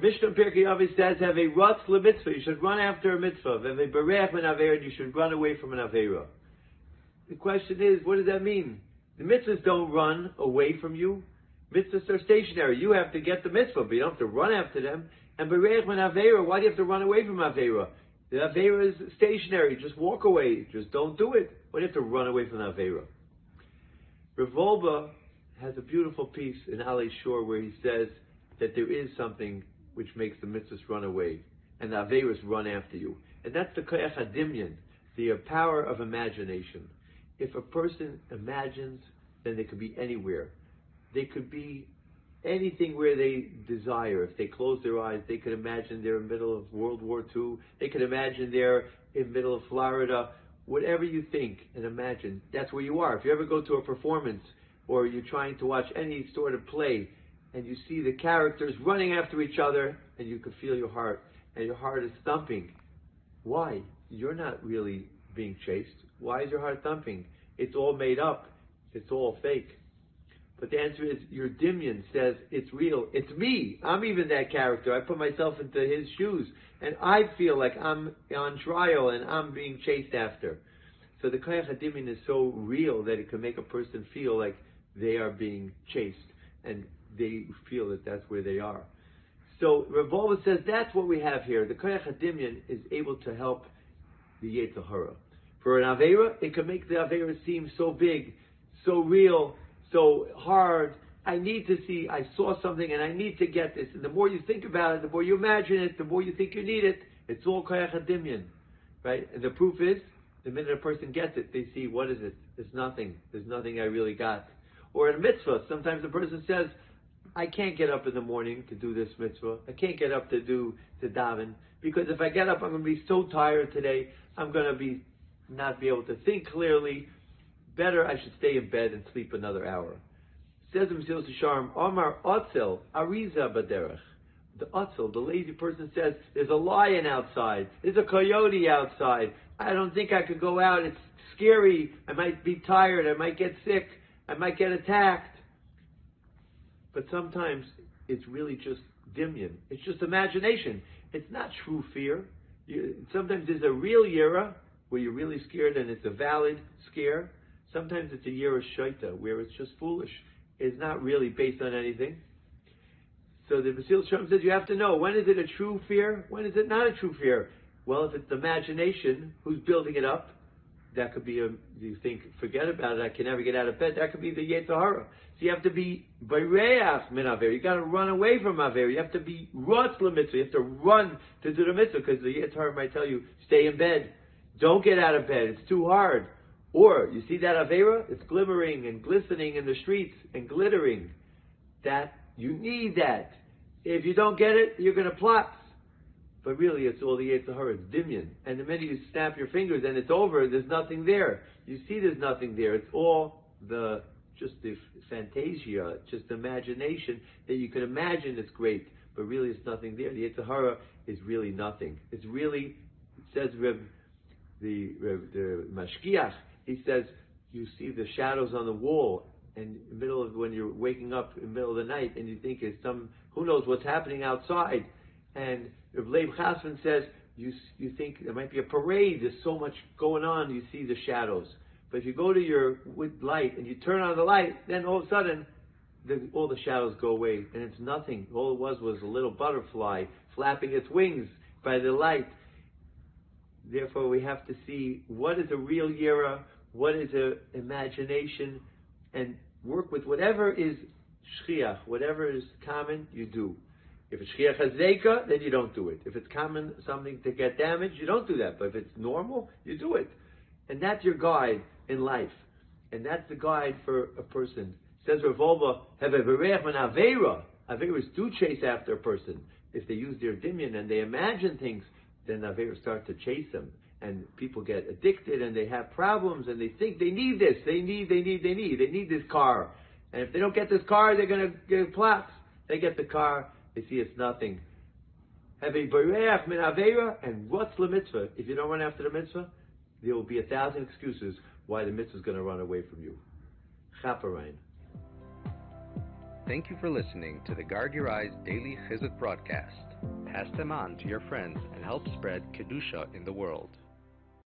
Mishnah Pirkei Avos says, have a rutz lemitzvah. You should run after a mitzvah. Have a berech min avera. You should run away from an avera. The question is, what does that mean? The mitzvahs don't run away from you. Mitzvahs are stationary. You have to get the mitzvah, but you don't have to run after them. And berech min avera. Why do you have to run away from avera? The avera is stationary. Just walk away. Just don't do it. Why do you have to run away from the avera? Rav Wolbe has a beautiful piece in Alei Shor where he says that there is something which makes the mitzvahs run away, and the averos run after you. And that's the koyach hadimyan, the power of imagination. If a person imagines, then they could be anywhere. They could be anything where they desire. If they close their eyes, they could imagine they're in the middle of World War II. They could imagine they're in the middle of Florida. Whatever you think and imagine, that's where you are. If you ever go to a performance or you're trying to watch any sort of play and you see the characters running after each other and you can feel your heart and your heart is thumping. Why? You're not really being chased. Why is your heart thumping? It's all made up. It's all fake. But the answer is your Dimyon says it's real. It's me. I'm even that character. I put myself into his shoes and I feel like I'm on trial and I'm being chased after. So the Koyach HaDimyon is so real that it can make a person feel like they are being chased and they feel that that's where they are. So Rav Wolbe says that's what we have here. The Koyach HaDimyon is able to help the Yetzer Hora. For an Avera, it can make the Avera seem so big, so real, so hard. I need to see, I saw something and I need to get this. And the more you think about it, the more you imagine it, the more you think you need it. It's all Koyach HaDimyon, right? And the proof is, the minute a person gets it, they see, what is it? It's nothing. There's nothing I really got. Or in a mitzvah, sometimes the person says, I can't get up in the morning to do this mitzvah. I can't get up to daven, because if I get up, I'm going to be so tired today. I'm going to not be able to think clearly. Better, I should stay in bed and sleep another hour. Says in Mesilas Yesharim, Omar Otzel Ariza Baderech. The Otzel, the lazy person, says, there's a lion outside. There's a coyote outside. I don't think I could go out. It's scary. I might be tired. I might get sick. I might get attacked. But sometimes it's really just dimyon. It's just imagination. It's not true fear. Sometimes there's a real yira where you're really scared and it's a valid scare. Sometimes it's a yira shaita where it's just foolish. It's not really based on anything. So the Mesilas Yesharim says you have to know, when is it a true fear? When is it not a true fear? Well, if it's the imagination, who's building it up? That could be you think, forget about it, I can never get out of bed. That could be the Yetzer Hora. So you have to be Bayreach min Aver. You got to run away from Aver. You have to be Rutz l'mitzvah. You have to run to do the mitzvah, because the Yetzer Hora might tell you, stay in bed. Don't get out of bed. It's too hard. Or, you see that Avera? It's glimmering and glistening in the streets and glittering. That, you need that. If you don't get it, you're going to plot. But really, it's all the Yetzer Hora. It's dimyon. And the minute you snap your fingers and it's over, there's nothing there. You see there's nothing there. It's all just the fantasia, just the imagination that you can imagine it's great. But really, it's nothing there. The Yetzer Hora is really nothing. It's really, it says the Mashgiach, he says, you see the shadows on the wall, and in the middle of, when you're waking up in the middle of the night, and you think it's who knows what's happening outside. And Rav Leib Chasman says, you think there might be a parade, there's so much going on, you see the shadows. But if you go to your light and you turn on the light, then all of a sudden, all the shadows go away, and it's nothing. All it was a little butterfly flapping its wings by the light. Therefore, we have to see what is a real yira, what is a imagination, and work with whatever is shchiach, whatever is common, you do. If it's shchiach hazeka, then you don't do it. If it's common, something to get damaged, you don't do that. But if it's normal, you do it. And that's your guide in life. And that's the guide for a person. Says Rav Wolbe, have a berech min avera. Averas do chase after a person. If they use their dimyon and they imagine things, then averas start to chase them. And people get addicted and they have problems and they think they need this. They need this car. And if they don't get this car, they're going to get plots. They get the car, they see it's nothing. Have a bereach min avera, and what's the mitzvah? If you don't run after the mitzvah, there will be 1,000 excuses why the mitzvah is going to run away from you. Chaperein. Thank you for listening to the Guard Your Eyes Daily Chizuk broadcast. Pass them on to your friends and help spread Kedusha in the world.